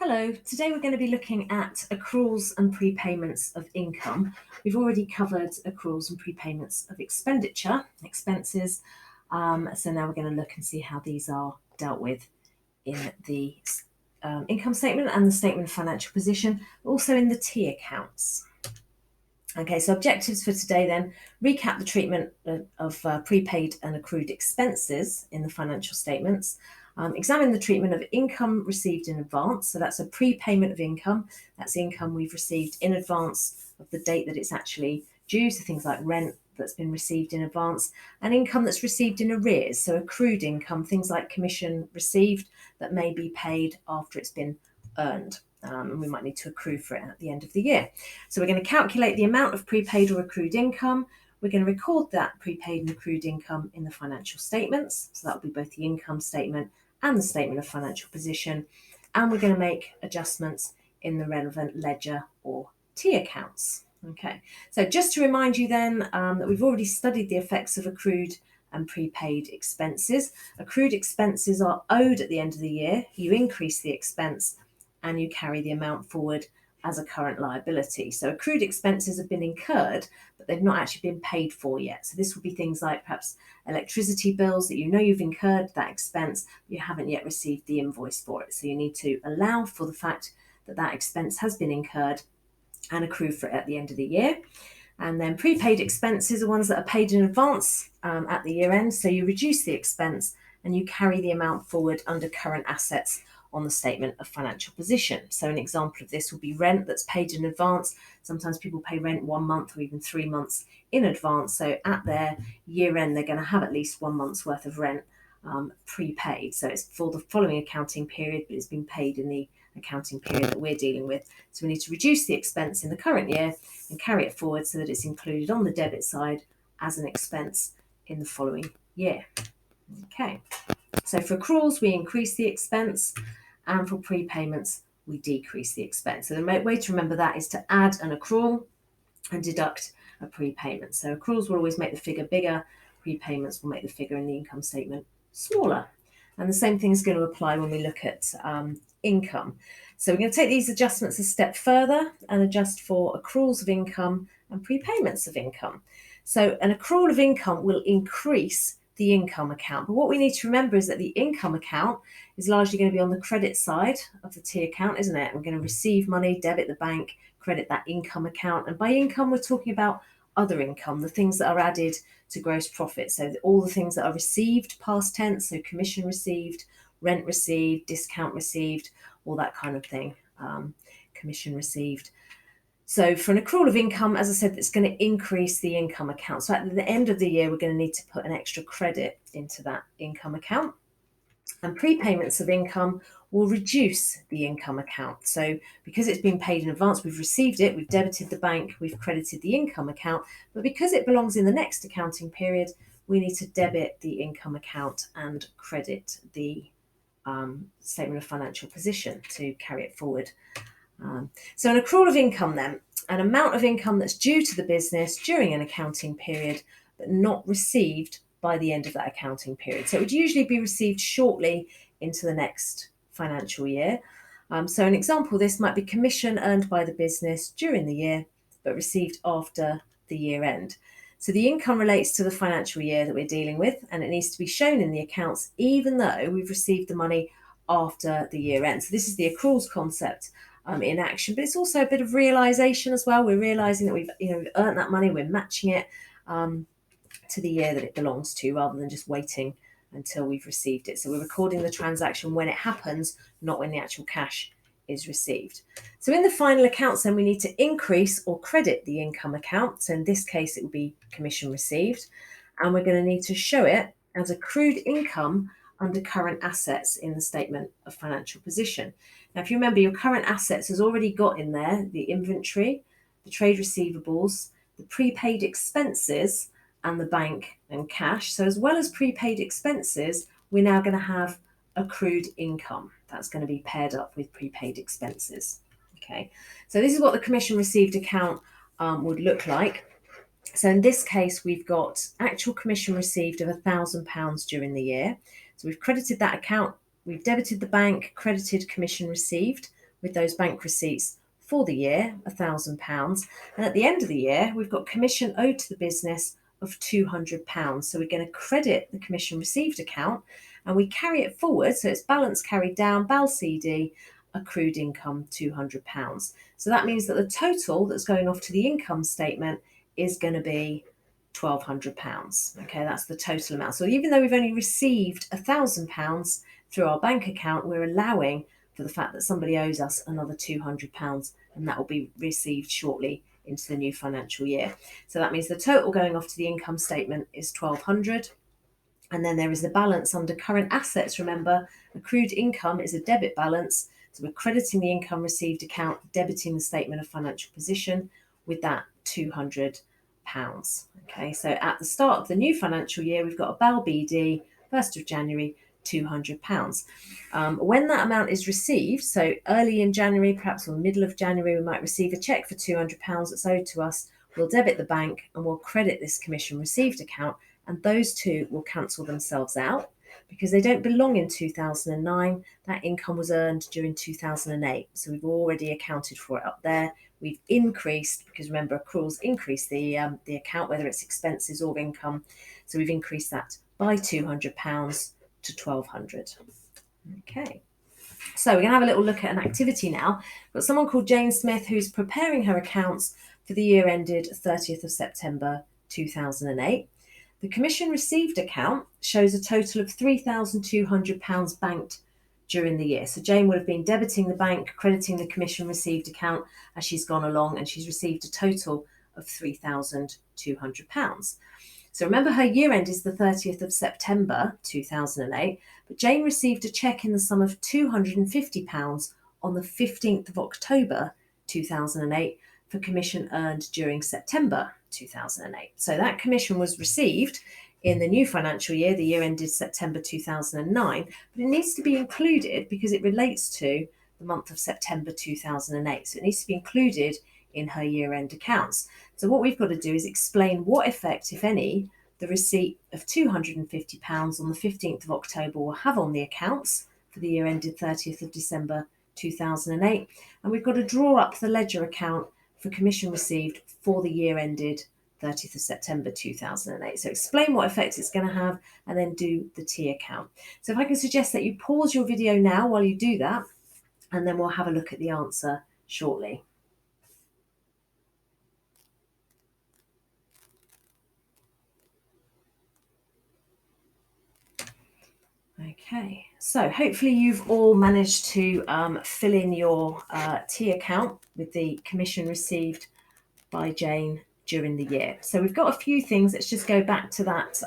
Hello, today we're going to be looking at accruals and prepayments of income. We've already covered accruals and prepayments of expenses. So now we're going to look and see how these are dealt with in the income statement and the statement of financial position, but also in the T accounts. Okay, so objectives for today then: recap the treatment of prepaid and accrued expenses in the financial statements. Examine the treatment of income received in advance. So that's a prepayment of income. That's income we've received in advance of the date that it's actually due. So things like rent that's been received in advance, and income that's received in arrears. So accrued income, things like commission received that may be paid after it's been earned. And we might need to accrue for it at the end of the year. So we're going to calculate the amount of prepaid or accrued income. We're going to record that prepaid and accrued income in the financial statements. So that will be both the income statement and the statement of financial position. And we're going to make adjustments in the relevant ledger or T accounts. Okay, so just to remind you then that we've already studied the effects of accrued and prepaid expenses. Accrued expenses are owed at the end of the year. You increase the expense and you carry the amount forward as a current liability. So accrued expenses have been incurred, but they've not actually been paid for yet. So this will be things like perhaps electricity bills that you know you've incurred that expense, but you haven't yet received the invoice for it. So you need to allow for the fact that that expense has been incurred and accrue for it at the end of the year. And then prepaid expenses are ones that are paid in advance at the year end. So you reduce the expense and you carry the amount forward under current assets on the statement of financial position. So an example of this will be rent that's paid in advance. Sometimes people pay rent 1 month or even 3 months in advance. So at their year end, they're going to have at least 1 month's worth of rent prepaid. So it's for the following accounting period, but it's been paid in the accounting period that we're dealing with. So we need to reduce the expense in the current year and carry it forward so that it's included on the debit side as an expense in the following year. Okay, so for accruals, we increase the expense, and for prepayments, we decrease the expense. So the way to remember that is to add an accrual and deduct a prepayment. So accruals will always make the figure bigger, prepayments will make the figure in the income statement smaller. And the same thing is going to apply when we look at income. So we're going to take these adjustments a step further and adjust for accruals of income and prepayments of income. So an accrual of income will increase the income account. But what we need to remember is that the income account is largely going to be on the credit side of the T account, isn't it? We're going to receive money, debit the bank, credit that income account. And by income, we're talking about other income, the things that are added to gross profit. So all the things that are received, past tense, so commission received, rent received, discount received, all that kind of thing, commission received. So for an accrual of income, as I said, it's going to increase the income account. So at the end of the year, we're going to need to put an extra credit into that income account. And prepayments of income will reduce the income account. So because it's been paid in advance, we've received it, we've debited the bank, we've credited the income account. But because it belongs in the next accounting period, we need to debit the income account and credit the statement of financial position to carry it forward. So an accrual of income then, an amount of income that's due to the business during an accounting period, but not received by the end of that accounting period. So it would usually be received shortly into the next financial year. So an example of this might be commission earned by the business during the year, but received after the year end. So the income relates to the financial year that we're dealing with, and it needs to be shown in the accounts, even though we've received the money after the year end. So this is the accruals concept in action, but it's also a bit of realization as well. We're realizing that we've earned that money, we're matching it to the year that it belongs to, rather than just waiting until we've received it. So we're recording the transaction when it happens, not when the actual cash is received. So in the final accounts, then we need to increase or credit the income account. So in this case, it will be commission received, and we're going to need to show it as accrued income under current assets in the statement of financial position. Now, if you remember, your current assets has already got in there the inventory, the trade receivables, the prepaid expenses, and the bank and cash. So as well as prepaid expenses, we're now going to have accrued income. That's going to be paired up with prepaid expenses. Okay, so this is what the commission received account would look like. So in this case, we've got actual commission received of £1,000 during the year. So we've credited that account, we've debited the bank, credited commission received, with those bank receipts for the year, £1,000. And at the end of the year, we've got commission owed to the business of £200. So we're going to credit the commission received account and we carry it forward. So it's balance carried down, BAL CD, accrued income £200. So that means that the total that's going off to the income statement is going to be £1,200. Okay, that's the total amount. So even though we've only received £1,000 through our bank account, we're allowing for the fact that somebody owes us another £200, and that will be received shortly into the new financial year. So that means the total going off to the income statement is £1,200. And then there is the balance under current assets. Remember, accrued income is a debit balance. So we're crediting the income received account, debiting the statement of financial position with that £200. Okay, so at the start of the new financial year, we've got a BAL BD, 1st of January, £200. When that amount is received, so early in January, perhaps or middle of January, we might receive a cheque for £200 that's owed to us. We'll debit the bank and we'll credit this commission received account, and those two will cancel themselves out because they don't belong in 2009. That income was earned during 2008. So we've already accounted for it up there. We've increased, because remember, accruals increase the account, whether it's expenses or income. So we've increased that by £200 to £1,200. Okay. So we're going to have a little look at an activity now. We've got someone called Jane Smith who's preparing her accounts for the year ended 30th of September 2008. The commission received account shows a total of £3,200 banked during the year. So Jane would have been debiting the bank, crediting the commission received account as she's gone along, and she's received a total of £3,200. So remember, her year end is the 30th of September 2008, but Jane received a cheque in the sum of £250 on the 15th of October 2008 for commission earned during September 2008. So that commission was received in the new financial year, the year ended September 2009, but it needs to be included because it relates to the month of September 2008. So it needs to be included in her year-end accounts. So what we've got to do is explain what effect, if any, the receipt of £250 on the 15th of October will have on the accounts for the year ended 30th of December 2008. And we've got to draw up the ledger account for commission received for the year ended 30th of September 2008. So explain what effect it's going to have and then do the T account. So if I can suggest that you pause your video now while you do that, and then we'll have a look at the answer shortly. Okay, so hopefully you've all managed to fill in your T account with the commission received by Jane during the year. So we've got a few things. Let's just go back to that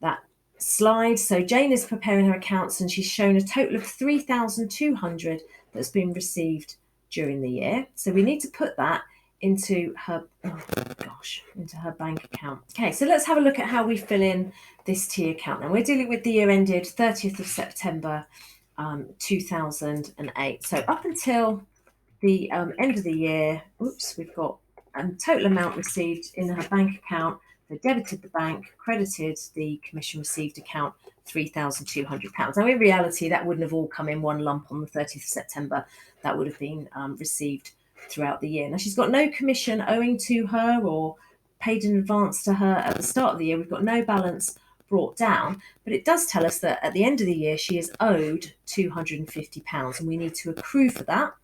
that slide. So Jane is preparing her accounts and she's shown a total of 3,200 that's been received during the year. So we need to put that into her into her bank account. Okay, so let's have a look at how we fill in this T account. And we're dealing with the year ended 30th of September 2008. So up until the end of the year, we've got total amount received in her bank account. So debited the bank, credited the commission received account, £3,200. Now in reality, that wouldn't have all come in one lump on the 30th of September. That would have been received throughout the year. Now she's got no commission owing to her or paid in advance to her at the start of the year. We've got no balance brought down, but it does tell us that at the end of the year she is owed £250 and we need to accrue for that.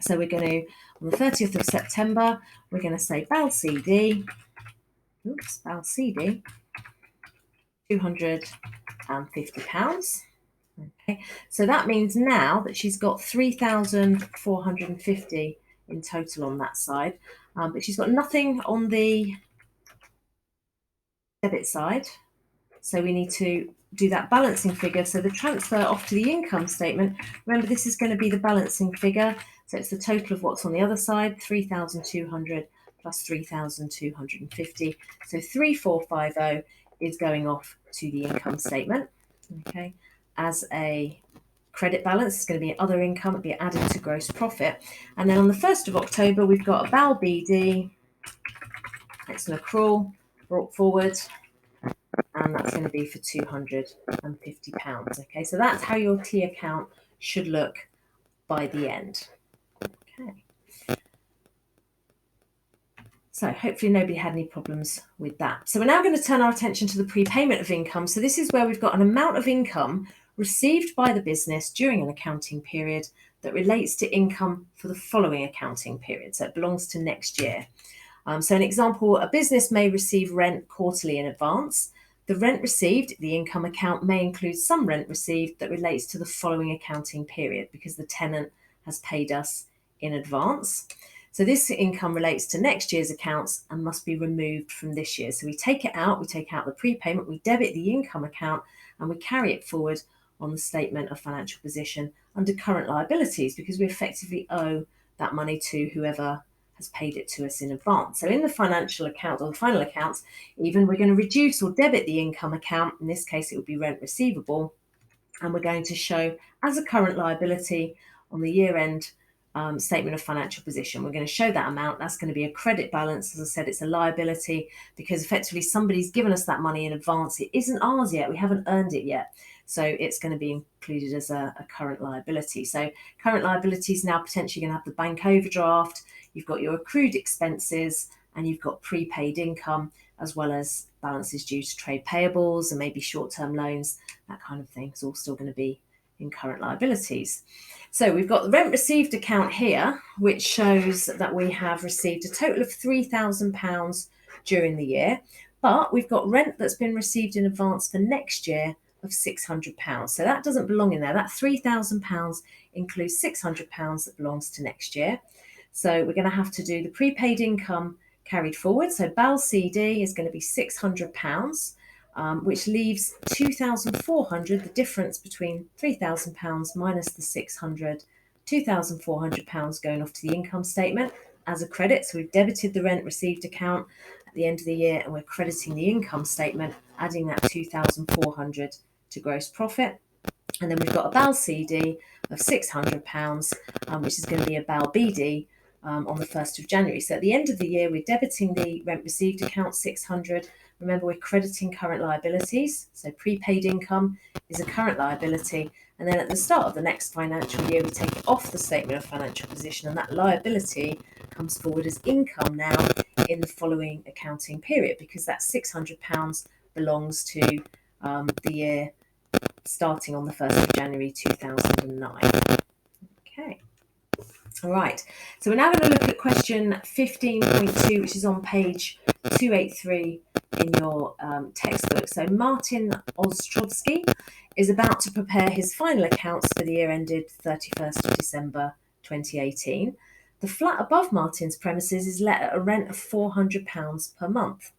So we're going to, on the 30th of September, we're going to say BAL CD, BAL CD, £250. Okay, so that means now that she's got 3,450 in total on that side, but she's got nothing on the debit side. So we need to do that balancing figure. So the transfer off to the income statement, remember this is going to be the balancing figure. So it's the total of what's on the other side, 3,200 plus 3,250. So 3,450 is going off to the income statement. Okay, as a credit balance, it's going to be other income, it'll be added to gross profit. And then on the 1st of October, we've got a BAL BD. It's an accrual brought forward, and that's going to be for £250. Okay, so that's how your T account should look by the end. Okay. So hopefully nobody had any problems with that. So we're now going to turn our attention to the prepayment of income. So this is where we've got an amount of income received by the business during an accounting period that relates to income for the following accounting period. So it belongs to next year. So an example, a business may receive rent quarterly in advance. The rent received, the income account, may include some rent received that relates to the following accounting period because the tenant has paid us in advance. So this income relates to next year's accounts and must be removed from this year. So we take it out, we take out the prepayment, we debit the income account, and we carry it forward on the statement of financial position under current liabilities because we effectively owe that money to whoever has paid it to us in advance. So in the financial account or the final accounts, even we're going to reduce or debit the income account. In this case, it would be rent receivable. And we're going to show as a current liability on the year-end statement of financial position. We're going to show that amount. That's going to be a credit balance. As I said, it's a liability because effectively somebody's given us that money in advance. It isn't ours yet. We haven't earned it yet. So it's going to be included as a current liability. So current liabilities now potentially going to have the bank overdraft. You've got your accrued expenses and you've got prepaid income as well as balances due to trade payables and maybe short-term loans. That kind of thing is all still going to be in current liabilities. So we've got the rent received account here, which shows that we have received a total of £3,000 during the year, but we've got rent that's been received in advance for next year of £600. So that doesn't belong in there. That £3,000 includes £600 that belongs to next year. So we're going to have to do the prepaid income carried forward. So BAL CD is going to be £600. Which leaves £2,400, the difference between £3,000 minus the £600, £2,400 going off to the income statement as a credit. So we've debited the rent received account at the end of the year and we're crediting the income statement, adding that £2,400 to gross profit. And then we've got a BAL CD of £600, which is going to be a BAL BD on the 1st of January. So at the end of the year, we're debiting the rent received account £600. Remember, we're crediting current liabilities. So prepaid income is a current liability. And then at the start of the next financial year, we take it off the statement of financial position. And that liability comes forward as income now in the following accounting period because that £600 belongs to the year starting on the 1st of January 2009. Okay. All right. So we're now going to look at question 15.2, which is on page 283 in your textbook. So Martin Ostrovsky is about to prepare his final accounts for the year ended 31st of December 2018. The flat above Martin's premises is let at a rent of £400 per month.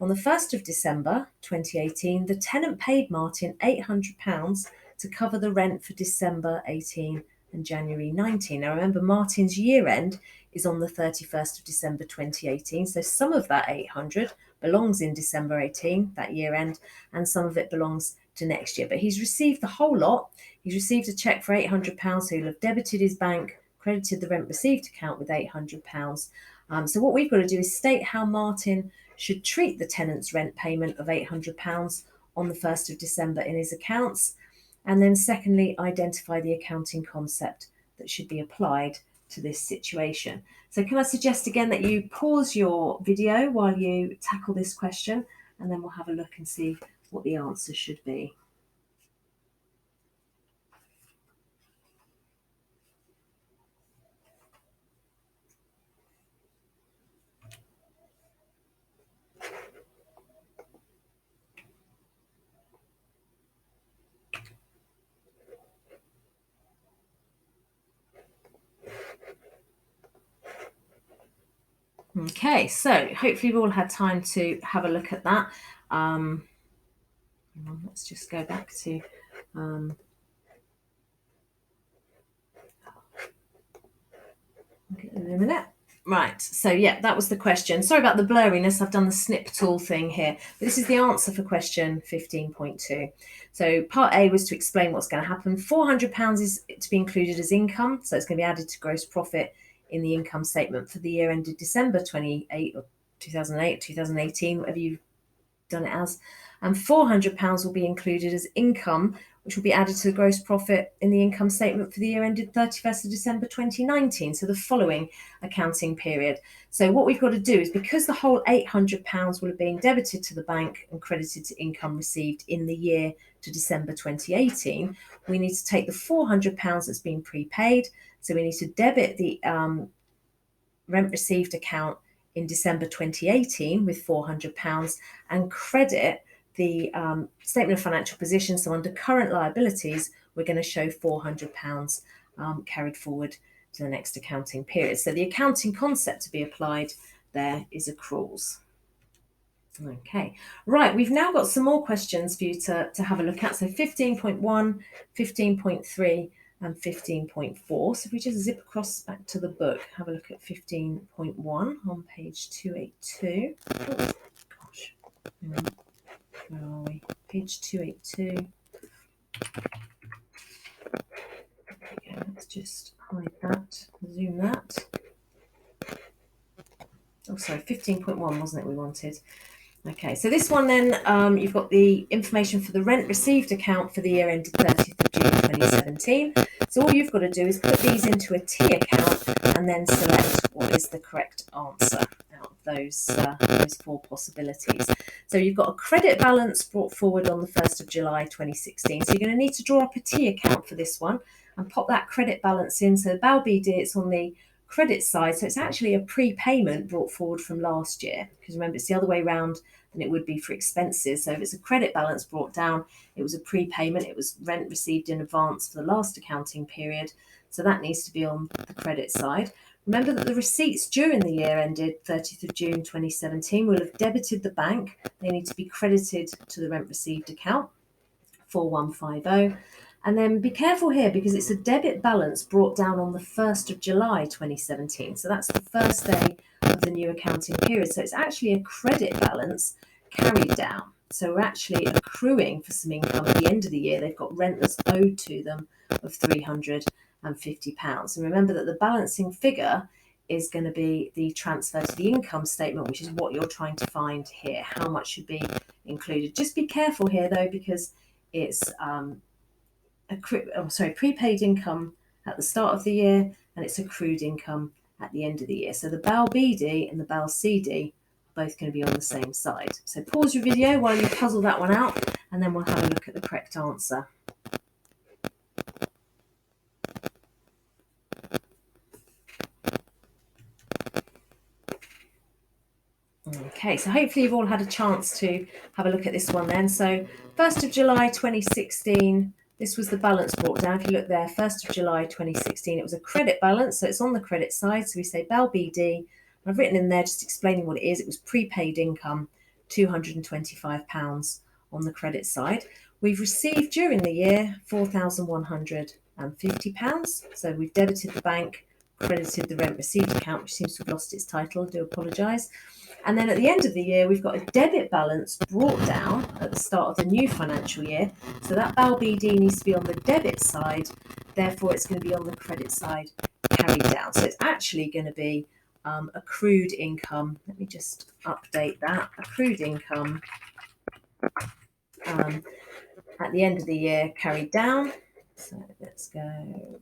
On the 1st of December 2018, the tenant paid Martin £800 to cover the rent for December 18 and January 19. Now remember, Martin's year end is on the 31st of December 2018, so some of that 800 belongs in December 18, that year end, and some of it belongs to next year. But he's received the whole lot. He's received a cheque for £800, so he'll have debited his bank, credited the rent received account with £800. So what we've got to do is state how Martin should treat the tenant's rent payment of £800 on the 1st of December in his accounts. And then secondly, identify the accounting concept that should be applied to this situation. So can I suggest again that you pause your video while you tackle this question, and then we'll have a look and see what the answer should be. Okay, so hopefully we've all had time to have a look at that. Let's just go back to I'll get it in a minute. Right, so yeah, that was the question. Sorry about the blurriness. I've done the snip tool thing here. But this is the answer for question 15.2. So part A was to explain what's going to happen. £400 is to be included as income, so it's going to be added to gross profit in the income statement for the year ended December 28 or 2008, 2018, whatever you've done it as. And £400 will be included as income which will be added to the gross profit in the income statement for the year ended 31st of December 2019, so the following accounting period. So what we've got to do is, because the whole £800 will have been debited to the bank and credited to income received in the year to December 2018, we need to take the £400 that's been prepaid. So we need to debit the rent received account in December 2018 with £400 and credit the statement of financial position. So under current liabilities, we're going to show £400 carried forward to the next accounting period. So the accounting concept to be applied there is accruals. Okay, right, we've now got some more questions for you to have a look at. So 15.1, 15.3 and 15.4. So if we just zip across back to the book, have a look at 15.1 on page 282. Oh, gosh, where are we? Page 282. Okay, let's just hide that, zoom that. Oh, sorry, 15.1 wasn't it we wanted? Okay, so this one then, you've got the information for the rent received account for the year ended 30th of June 2017. So all you've got to do is put these into a T account and then select what is the correct answer out of those four possibilities. So you've got a credit balance brought forward on the 1st of July 2016. So you're going to need to draw up a T account for this one and pop that credit balance in. So BAL BD, it's on the credit side, so it's actually a prepayment brought forward from last year, because remember it's the other way around than it would be for expenses. So if it's a credit balance brought down, it was a prepayment, it was rent received in advance for the last accounting period, so that needs to be on the credit side. Remember that the receipts during the year ended 30th of June 2017 will have debited the bank. They need to be credited to the rent received account, 4150. And then be careful here, because it's a debit balance brought down on the 1st of July 2017. So that's the first day of the new accounting period. So it's actually a credit balance carried down. So we're actually accruing for some income at the end of the year. They've got rent that's owed to them of £350. And remember that the balancing figure is going to be the transfer to the income statement, which is what you're trying to find here. How much should be included? Just be careful here though, because it's prepaid income at the start of the year, and it's accrued income at the end of the year. So the BAL BD and the BAL CD are both going to be on the same side. So pause your video while you puzzle that one out, and then we'll have a look at the correct answer. Okay, so hopefully you've all had a chance to have a look at this one then. So 1st of July 2016, this was the balance brought down. If you look there, 1st of July 2016, it was a credit balance, so it's on the credit side. So we say BAL BD. I've written in there just explaining what it is. It was prepaid income, £225 on the credit side. We've received during the year £4,150. So we've debited the bank, credited the rent received account, which seems to have lost its title. I do apologise. And then at the end of the year, we've got a debit balance brought down at the start of the new financial year. So that BAL BD needs to be on the debit side. Therefore, it's going to be on the credit side carried down. So it's actually going to be accrued income. Let me just update that. Accrued income at the end of the year carried down. So let's go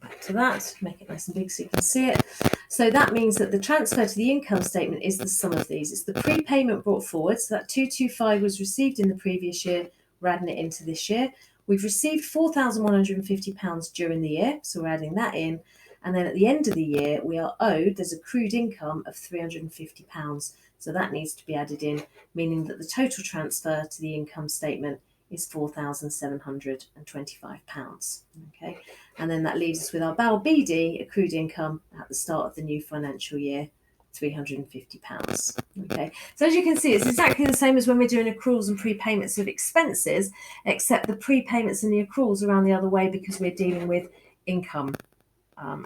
back to that, make it nice and big so you can see it. So that means that the transfer to the income statement is the sum of these. It's the prepayment brought forward, so that 225 was received in the previous year, we're adding it into this year. We've received £4,150 during the year, so we're adding that in. And then at the end of the year, we are owed, there's accrued income of £350. So that needs to be added in, meaning that the total transfer to the income statement is £4,725. Okay, and then that leaves us with our BAL BD accrued income at the start of the new financial year, £350. Okay, so as you can see, it's exactly the same as when we're doing accruals and prepayments of expenses, except the prepayments and the accruals are around the other way because we're dealing with income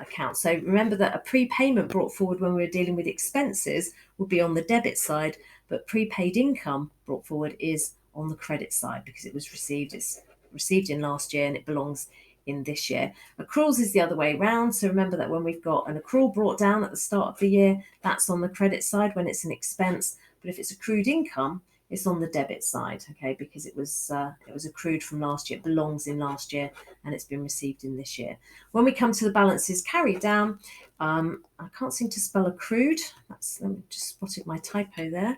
account. So remember that a prepayment brought forward when we were dealing with expenses would be on the debit side, but prepaid income brought forward is on the credit side because it was received. It's received in last year and it belongs in this year. Accruals is the other way around. So remember that when we've got an accrual brought down at the start of the year, that's on the credit side when it's an expense. But if it's accrued income, it's on the debit side, okay, because it was accrued from last year, it belongs in last year, and it's been received in this year. When we come to the balances carried down, I can't seem to spell accrued. Let me just spotted my typo there.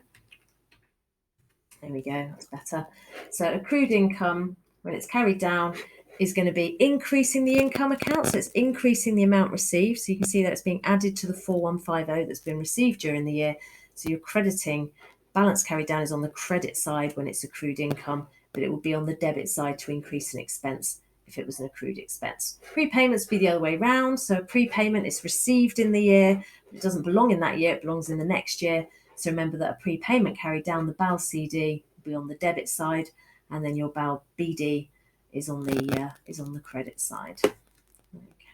There we go, that's better. So accrued income, when it's carried down, is going to be increasing the income account. So it's increasing the amount received. So you can see that it's being added to the 4150 that's been received during the year. So you're crediting, balance carried down is on the credit side when it's accrued income, but it will be on the debit side to increase an expense if it was an accrued expense. Prepayments be the other way around. So a prepayment is received in the year, but it doesn't belong in that year, it belongs in the next year. So remember that a prepayment carried down, the BAL CD will be on the debit side, and then your BAL BD is on the credit side.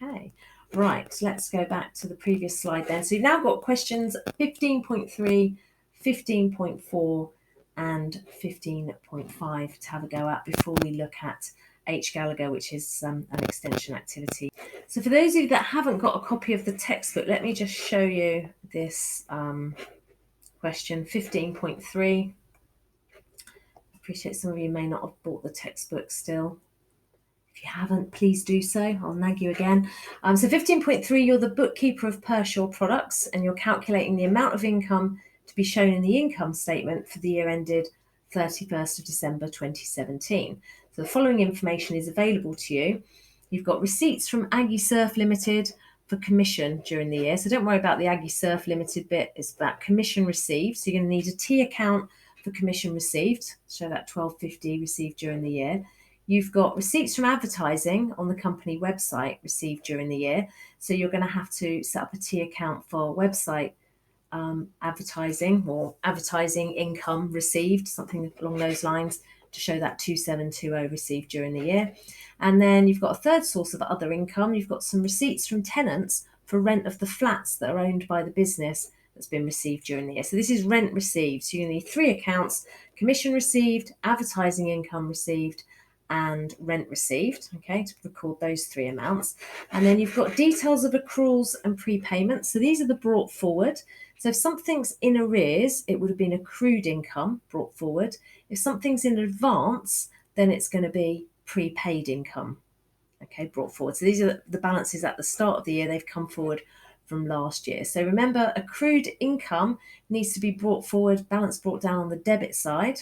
Okay, right, let's go back to the previous slide then. So you've now got questions 15.3, 15.4 and 15.5 to have a go at before we look at H. Gallagher, which is an extension activity. So for those of you that haven't got a copy of the textbook, let me just show you this question 15.3. I appreciate some of you may not have bought the textbook still. If you haven't, please do so. I'll nag you again. So 15.3, you're the bookkeeper of Pershaw Products, and you're calculating the amount of income to be shown in the income statement for the year ended 31st of December 2017. So the following information is available to you. You've got receipts from Aggie Surf Limited for commission during the year. So don't worry about the Aggie Surf Limited bit. It's about commission received. So you're going to need a T account for commission received. Show that 1250 received during the year. You've got receipts from advertising on the company website received during the year. So you're going to have to set up a T account for website advertising or advertising income received, something along those lines, to show that 2720 received during the year. And then you've got a third source of other income. You've got some receipts from tenants for rent of the flats that are owned by the business that's been received during the year. So this is rent received. So you need three accounts: commission received, advertising income received, and rent received, okay, to record those three amounts. And then you've got details of accruals and prepayments. So these are the brought forward. So if something's in arrears, it would have been accrued income brought forward. If something's in advance, then it's going to be prepaid income, okay, brought forward. So these are the balances at the start of the year. They've come forward from last year. So remember, accrued income needs to be brought forward, balance brought down on the debit side,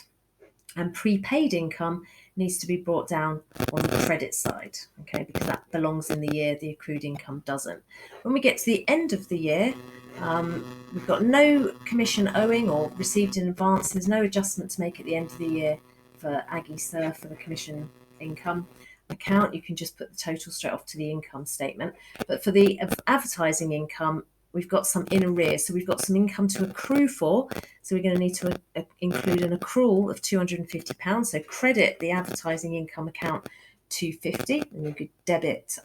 and prepaid income needs to be brought down on the credit side, okay, because that belongs in the year, the accrued income doesn't. When we get to the end of the year, we've got no commission owing or received in advance. There's no adjustment to make at the end of the year for Aggie Surf for the commission income account. You can just put the total straight off to the income statement. But for the advertising income, we've got some in arrears. So we've got some income to accrue for. So we're going to need to include an accrual of £250. So credit the advertising income account 250, and you could debit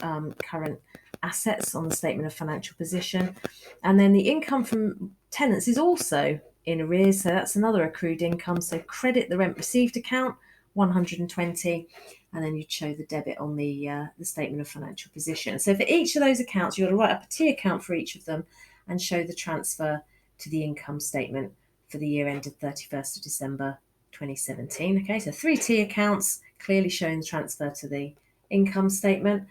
current assets on the statement of financial position. And then the income from tenants is also in arrears. So that's another accrued income. So credit the rent received account 120, and then you'd show the debit on the statement of financial position. So for each of those accounts, you've got to write up a T account for each of them and show the transfer to the income statement for the year ended 31st of December 2017. Okay, so 3 T accounts clearly showing the transfer to the income statement.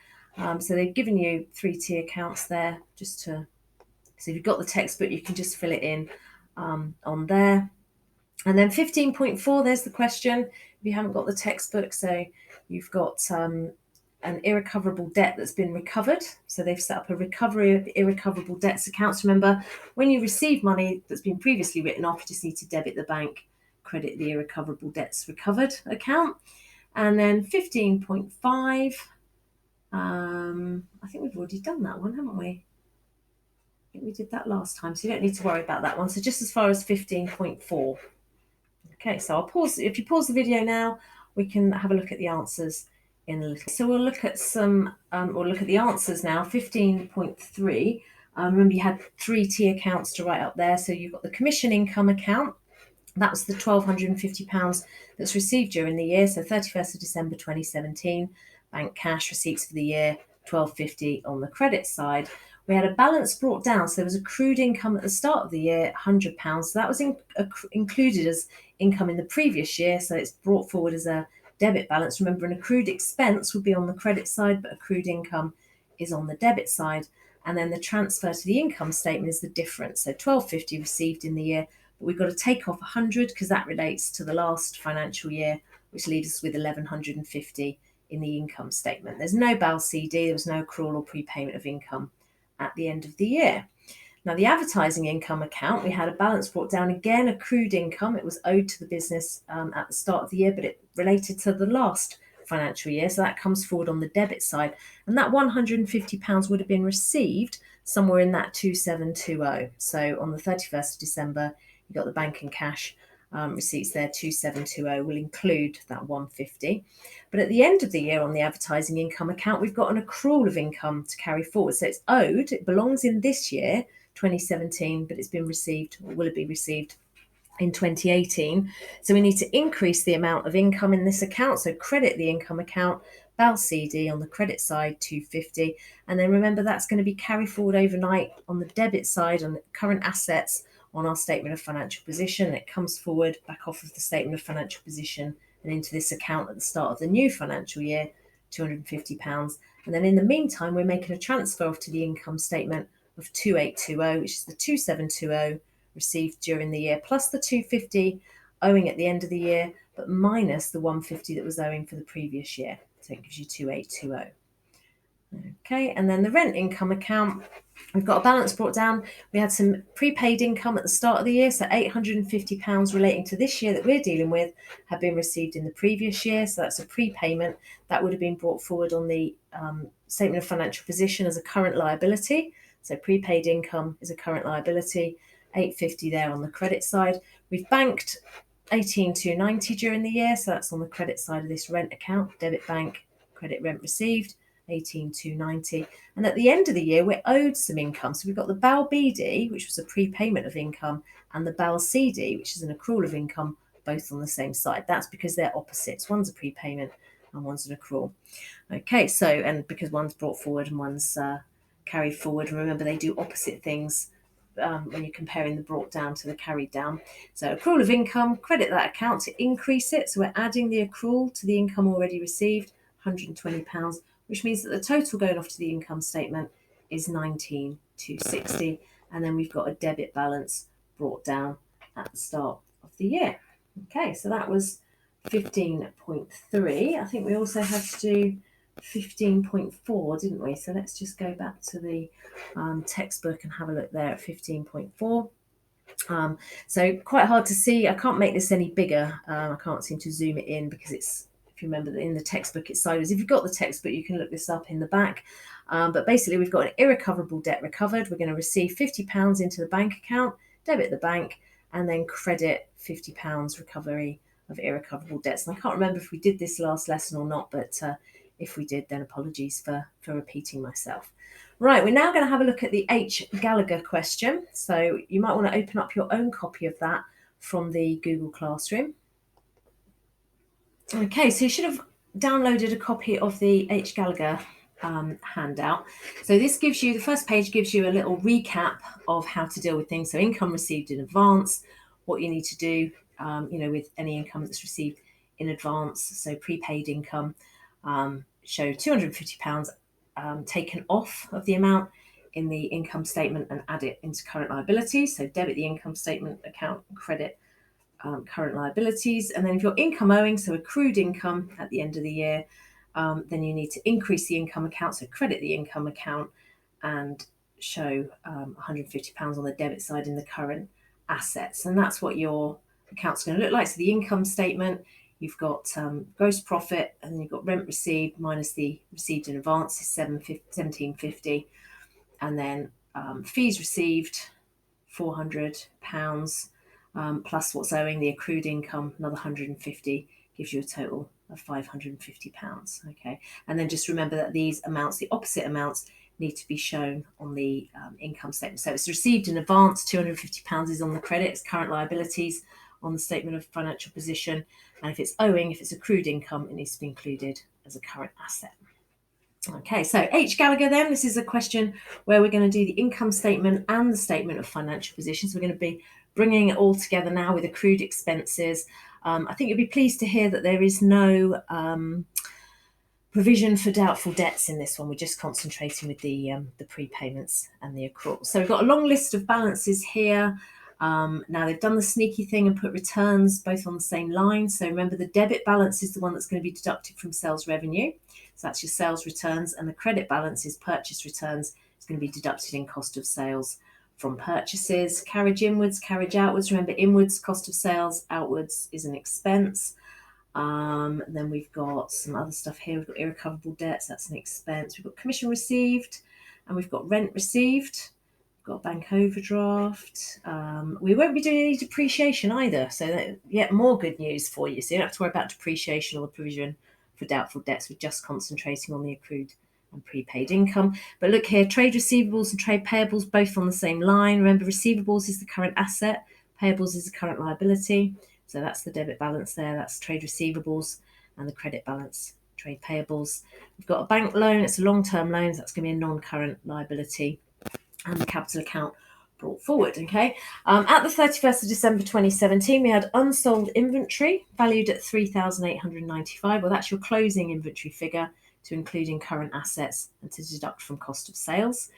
So they've given you 3 T accounts there just to, so if you've got the textbook, you can just fill it in on there. And then 15.4, there's the question. If you haven't got the textbook, so you've got an irrecoverable debt that's been recovered. So they've set up a recovery of irrecoverable debts accounts. Remember, when you receive money that's been previously written off, you just need to debit the bank, credit the irrecoverable debts recovered account. And then 15.5, I think we've already done that one, haven't we? I think we did that last time, so you don't need to worry about that one. So just as far as 15.4. Okay, so I'll pause. If you pause the video now, we can have a look at the answers in a little. So we'll look at we'll look at the answers now. 15.3. Remember, you had 3 T accounts to write up there. So you've got the commission income account. That was the £1,250 that's received during the year. So 31st of December 2017, bank cash receipts for the year, £1,250 on the credit side. We had a balance brought down, so there was accrued income at the start of the year, £100. So that was included as income in the previous year, so it's brought forward as a debit balance. Remember, an accrued expense would be on the credit side, but accrued income is on the debit side. And then the transfer to the income statement is the difference. So £1,250 received in the year, but we've got to take off 100 because that relates to the last financial year, which leaves us with 1,150 in the income statement. There's no BAL CD, there was no accrual or prepayment of income at the end of the year. Now, the advertising income account, we had a balance brought down again, accrued income. It was owed to the business at the start of the year, but it related to the last financial year. So that comes forward on the debit side. And that £150 would have been received somewhere in that 2720. So on the 31st of December, you got the bank and cash receipts there, 2720 will include that 150. But at the end of the year on the advertising income account, we've got an accrual of income to carry forward. So it's owed, it belongs in this year, 2017, but it's been received, or will it be received in 2018. So we need to increase the amount of income in this account. So credit the income account, BAL CD on the credit side, 250. And then remember, that's going to be carried forward overnight on the debit side on the current assets on our statement of financial position. It comes forward back off of the statement of financial position and into this account at the start of the new financial year, £250. And then in the meantime, we're making a transfer off to the income statement of 2820, which is the 2720 received during the year, plus the 250 owing at the end of the year, but minus the 150 that was owing for the previous year. So it gives you 2820. Okay, and then the rent income account, we've got a balance brought down. We had some prepaid income at the start of the year, so £850 relating to this year that we're dealing with had been received in the previous year. So that's a prepayment that would have been brought forward on the statement of financial position as a current liability. So prepaid income is a current liability, £850 there on the credit side. We've banked 18,290 during the year, so that's on the credit side of this rent account, debit bank, credit rent received, 18,290. And at the end of the year, we're owed some income. So we've got the BAL BD, which was a prepayment of income, and the BAL CD, which is an accrual of income, both on the same side. That's because they're opposites. One's a prepayment and one's an accrual. Okay, so, and because one's brought forward and one's carried forward, remember they do opposite things when you're comparing the brought down to the carried down. So accrual of income, credit that account to increase it. So we're adding the accrual to the income already received, £120, which means that the total going off to the income statement is 19,260. And then we've got a debit balance brought down at the start of the year. Okay, so that was 15.3. I think we also had to do 15.4, didn't we? So let's just go back to the textbook and have a look there at 15.4. So quite hard to see. I can't make this any bigger. I can't seem to zoom it in because it's, if you remember that in the textbook it's sideways. If you've got the textbook, you can look this up in the back. But basically we've got an irrecoverable debt recovered. We're going to receive £50 into the bank account, debit the bank, and then credit £50 recovery of irrecoverable debts. And I can't remember if we did this last lesson or not, but if we did, then apologies for repeating myself. Right, we're now going to have a look at the H. Gallagher question. So you might want to open up your own copy of that from the Google Classroom. Okay, so you should have downloaded a copy of the H. Gallagher handout. So this gives you, the first page gives you a little recap of how to deal with things. So income received in advance, what you need to do, with any income that's received in advance. So prepaid income, show £250 taken off of the amount in the income statement and add it into current liabilities. So debit the income statement account, credit current liabilities. And then if you're income owing, so accrued income at the end of the year, then you need to increase the income account, so credit the income account and show £150 on the debit side in the current assets. And that's what your account's going to look like. So the income statement, you've got gross profit, and then you've got rent received minus the received in advance is £17.50, and then fees received £400, plus what's owing, the accrued income, another 150, gives you a total of £550. Okay, and then just remember that these amounts, the opposite amounts, need to be shown on the income statement. So it's received in advance, £250 is on the credit, it's current liabilities on the statement of financial position, and if it's owing, if it's accrued income, it needs to be included as a current asset. Okay, so H. Gallagher then, this is a question where we're going to do the income statement and the statement of financial position. So we're going to be bringing it all together now with accrued expenses. I think you'll be pleased to hear that there is no provision for doubtful debts in this one. We're just concentrating with the prepayments and the accruals. So we've got a long list of balances here. Now they've done the sneaky thing and put returns both on the same line. So remember, the debit balance is the one that's going to be deducted from sales revenue. So that's your sales returns, and the credit balance is purchase returns. It's going to be deducted in cost of sales from purchases. Carriage inwards, carriage outwards. Remember, inwards cost of sales, outwards is an expense. Then we've got some other stuff here. We've got irrecoverable debts, that's an expense. We've got commission received, and we've got rent received. We've got bank overdraft. We won't be doing any depreciation either, so yet more good news for you. So you don't have to worry about depreciation or the provision for doubtful debts. We're just concentrating on the accrued and prepaid income. But look here, trade receivables and trade payables both on the same line. Remember, receivables is the current asset, payables is the current liability. So that's the debit balance there, that's trade receivables, and the credit balance, trade payables. We've got a bank loan, it's a long-term loan, so that's going to be a non-current liability, and the capital account brought forward. Okay. At the 31st of December 2017, we had unsold inventory valued at 3,895. Well, that's your closing inventory figure to include in current assets and to deduct from cost of sales.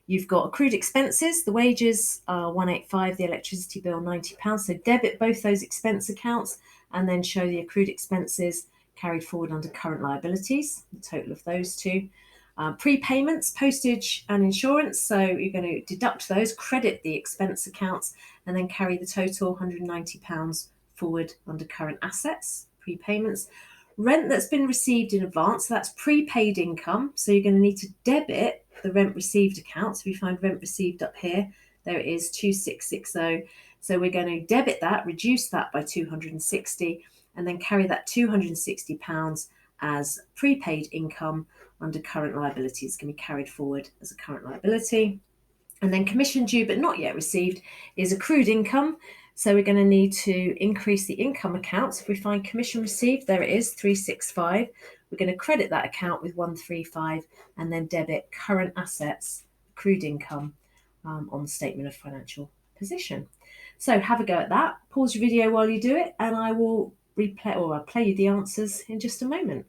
You've got accrued expenses. The wages are 185, the electricity bill £90. So debit both those expense accounts and then show the accrued expenses carried forward under current liabilities, the total of those two. Prepayments, postage and insurance. So you're going to deduct those, credit the expense accounts, and then carry the total £190 forward under current assets, prepayments. Rent that's been received in advance, so that's prepaid income. So you're going to need to debit the rent received account. So we find rent received up here. There it is, 2660. So we're going to debit that, reduce that by 260, and then carry that £260 as prepaid income under current liability. It's going to be carried forward as a current liability. And then commission due but not yet received is accrued income. So we're going to need to increase the income account. So if we find commission received, there it is, 365. We're going to credit that account with 135 and then debit current assets, accrued income, on the statement of financial position. So have a go at that. Pause your video while you do it, and I will replay, or I'll play you the answers in just a moment.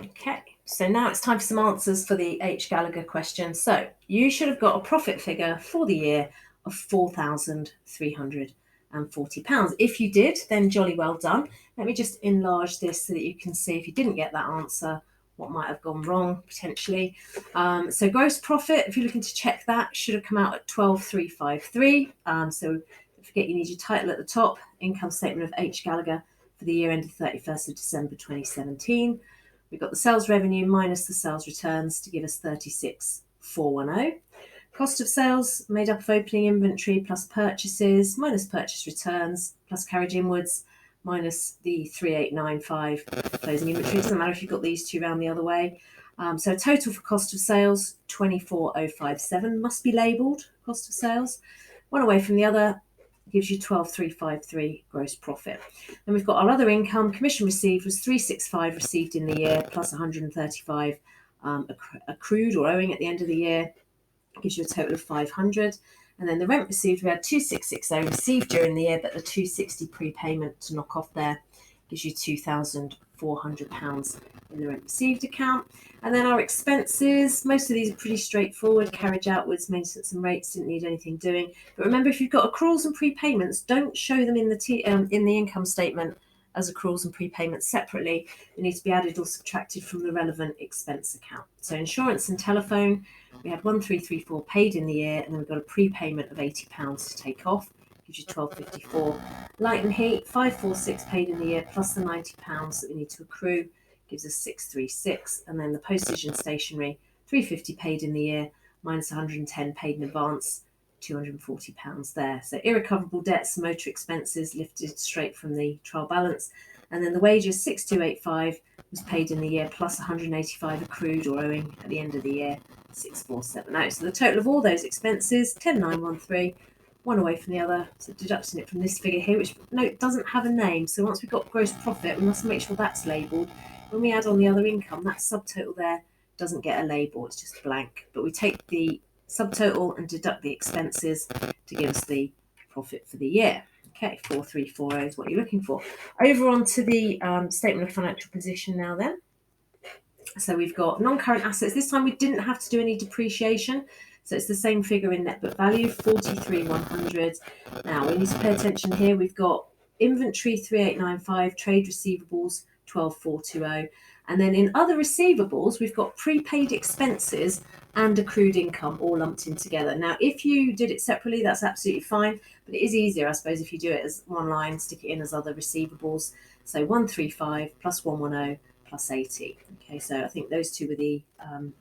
Okay, so now it's time for some answers for the H. Gallagher question. So you should have got a profit figure for the year of £4,340. If you did, then jolly well done. Let me just enlarge this so that you can see, if you didn't get that answer, what might have gone wrong potentially. So gross profit, if you're looking to check that, should have come out at 12,353. So don't forget, you need your title at the top, income statement of H. Gallagher for the year ended 31st of December 2017. We've got the sales revenue minus the sales returns to give us 36,410. Cost of sales made up of opening inventory plus purchases minus purchase returns plus carriage inwards minus the 3,895 closing inventory. It doesn't matter if you've got these two round the other way. So total for cost of sales 24,057 must be labelled cost of sales. One away from the other gives you 12,353 gross profit. Then we've got our other income. Commission received was 365 received in the year plus 135 accrued or owing at the end of the year, gives you a total of 500. And then the rent received, we had 2660 received during the year, but the 260 prepayment to knock off there gives you £2,400 in the rent received account. And then our expenses, most of these are pretty straightforward. Carriage outwards, maintenance and rates, didn't need anything doing. But remember, if you've got accruals and prepayments, don't show them in the income statement as accruals and prepayments separately. They need to be added or subtracted from the relevant expense account. So insurance and telephone, we had 1,334 paid in the year, and then we've got a prepayment of £80 to take off, gives you 1,254. Light and heat, 546 paid in the year plus the £90 that we need to accrue, gives us 636. And then the postage and stationery, 350 paid in the year minus 110 paid in advance, £240 there. So irrecoverable debts, motor expenses lifted straight from the trial balance. And then the wages, 6,285 was paid in the year plus 185 accrued or owing at the end of the year, 6,470. So the total of all those expenses, 10,913, one away from the other. So deducting it from this figure here, which note doesn't have a name. So once we've got gross profit, we must make sure that's labelled. When we add on the other income, that subtotal there doesn't get a label, it's just blank. But we take the subtotal and deduct the expenses to give us the profit for the year. Okay, 4340 is what you're looking for. Over onto the statement of financial position now then. So we've got non-current assets. This time we didn't have to do any depreciation. So it's the same figure in net book value, 43,100. Now we need to pay attention here. We've got inventory 3895, trade receivables 12420. And then in other receivables, we've got prepaid expenses and accrued income all lumped in together. Now, if you did it separately, that's absolutely fine. But it is easier, I suppose, if you do it as one line, stick it in as other receivables. So 135 plus 110 plus 80. Okay, so I think those two were the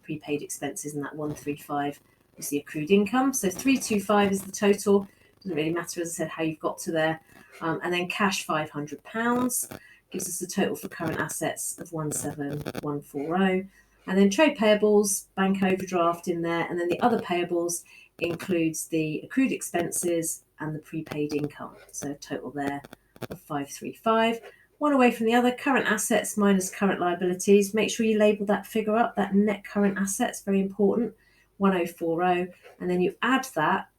prepaid expenses, and that 135 was the accrued income. So 325 is the total. Doesn't really matter, as I said, how you've got to there. And then cash £500 gives us a total for current assets of 17140. And then trade payables, bank overdraft in there, and then the other payables includes the accrued expenses and the prepaid income. So total there of 535. One away from the other, current assets minus current liabilities. Make sure you label that figure up, that net current assets, very important, 1040. And then you add that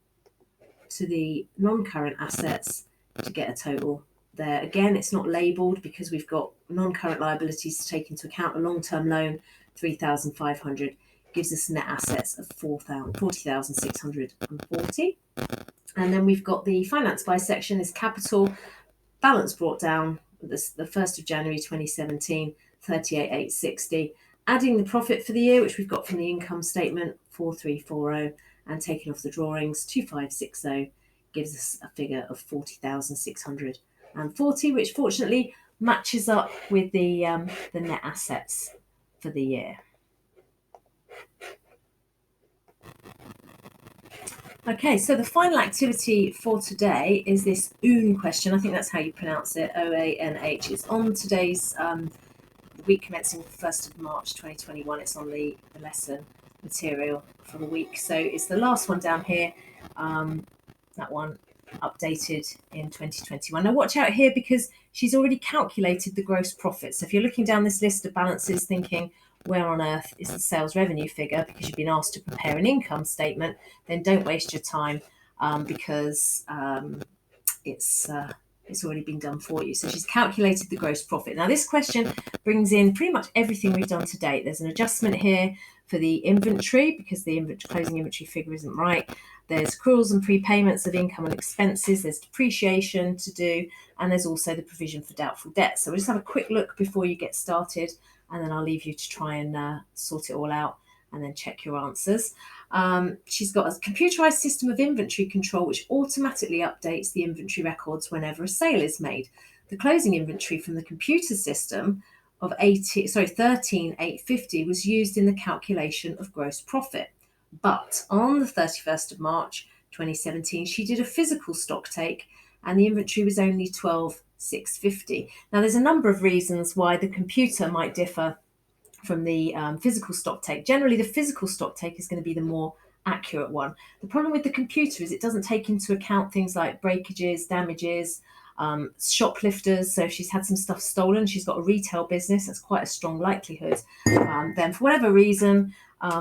to the non-current assets to get a total there. Again, it's not labelled because we've got non-current liabilities to take into account. A long-term loan, 3,500, gives us net assets of 40,640. And then we've got the finance by section is capital, balance brought down the 1st of January 2017, 38,860. Adding the profit for the year, which we've got from the income statement, 4340, and taking off the drawings, 2560, gives us a figure of 40,640, which fortunately matches up with the net assets for the year. Okay, so the final activity for today is this Oanh question. I think that's how you pronounce it, OANH. It's on today's the week commencing 1st of March 2021. It's on the lesson material for the week. So it's the last one down here, that one updated in 2021. Now watch out here because she's already calculated the gross profit. So if you're looking down this list of balances thinking, where on earth is the sales revenue figure, because you've been asked to prepare an income statement, then don't waste your time because it's already been done for you. So she's calculated the gross profit. Now this question brings in pretty much everything we've done to date. There's an adjustment here for the inventory because the closing inventory figure isn't right. There's accruals and prepayments of income and expenses. There's depreciation to do, and there's also the provision for doubtful debt. So we'll just have a quick look before you get started, and then I'll leave you to try and sort it all out and then check your answers. She's got a computerized system of inventory control which automatically updates the inventory records whenever a sale is made. The closing inventory from the computer system of 13,850 was used in the calculation of gross profit. But on the 31st of March 2017, she did a physical stock take and the inventory was only 12,650. Now, there's a number of reasons why the computer might differ from the physical stock take. Generally, the physical stock take is going to be the more accurate one. The problem with the computer is it doesn't take into account things like breakages, damages, shoplifters. So if she's had some stuff stolen, she's got a retail business, that's quite a strong likelihood. Then for whatever reason,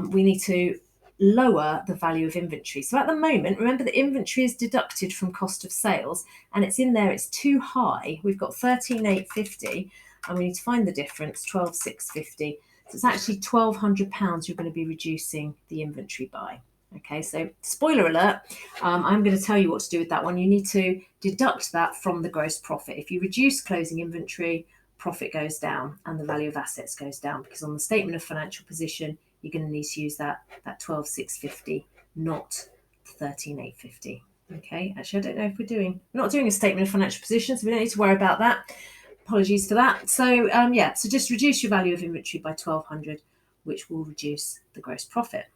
we need to lower the value of inventory. So at the moment, remember the inventory is deducted from cost of sales and it's in there, it's too high. We've got 13,850 and we need to find the difference, 12,650. So it's actually £1,200 you're going to be reducing the inventory by. Okay, so spoiler alert, I'm going to tell you what to do with that one. You need to deduct that from the gross profit. If you reduce closing inventory, profit goes down and the value of assets goes down, because on the statement of financial position, you're going to need to use that 12,650, not 13,850. Okay, actually, I don't know if we're not doing a statement of financial position, so we don't need to worry about that. Apologies for that. So so just reduce your value of inventory by 1,200, which will reduce the gross profit.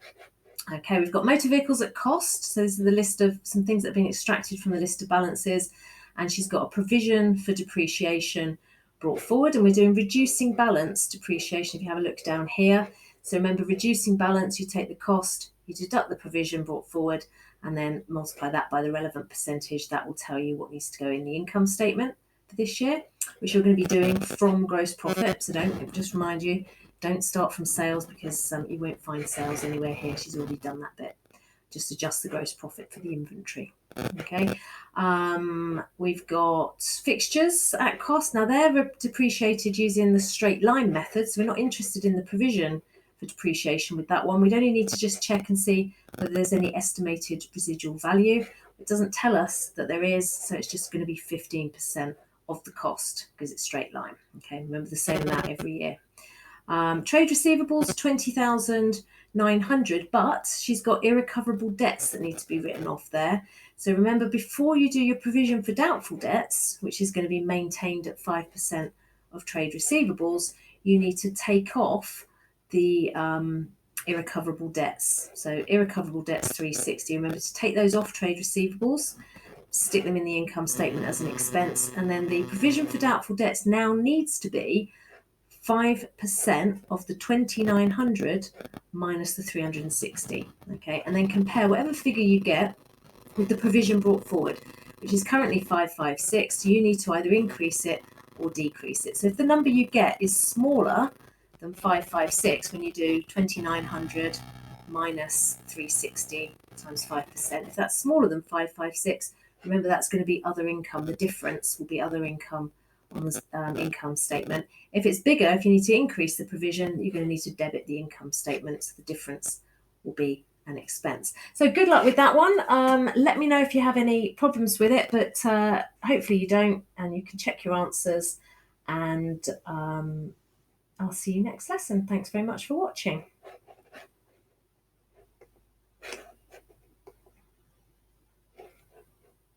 Okay, we've got motor vehicles at cost. So this is the list of some things that have been extracted from the list of balances. And she's got a provision for depreciation brought forward. And we're doing reducing balance depreciation. If you have a look down here. So remember, reducing balance, you take the cost, you deduct the provision brought forward, and then multiply that by the relevant percentage. That will tell you what needs to go in the income statement. for this year, which you're going to be doing from gross profit. So don't, just remind you, don't start from sales, because you won't find sales anywhere here. She's already done that bit. Just adjust the gross profit for the inventory. Okay, we've got fixtures at cost. Now they're depreciated using the straight line method, so we're not interested in the provision for depreciation with that one. We'd only need to just check and see whether there's any estimated residual value. It doesn't tell us that there is, so it's just going to be 15% of the cost because it's straight line. Okay, remember the same amount every year. Trade receivables, 20,900, but she's got irrecoverable debts that need to be written off there. So remember, before you do your provision for doubtful debts, which is going to be maintained at 5% of trade receivables, you need to take off the irrecoverable debts. So irrecoverable debts 360. Remember to take those off trade receivables, stick them in the income statement as an expense, and then the provision for doubtful debts now needs to be 5% of the 2,900 minus the 360. Okay, and then compare whatever figure you get with the provision brought forward, which is currently 556. So you need to either increase it or decrease it. So if the number you get is smaller than 556, when you do 2,900 minus 360 times 5%, if that's smaller than 556, remember that's going to be other income. The difference will be other income on the income statement. If it's bigger, if you need to increase the provision, you're going to need to debit the income statement, so the difference will be an expense. So good luck with that one. Let me know if you have any problems with it, but hopefully you don't, and you can check your answers, and I'll see you next lesson. Thanks very much for watching.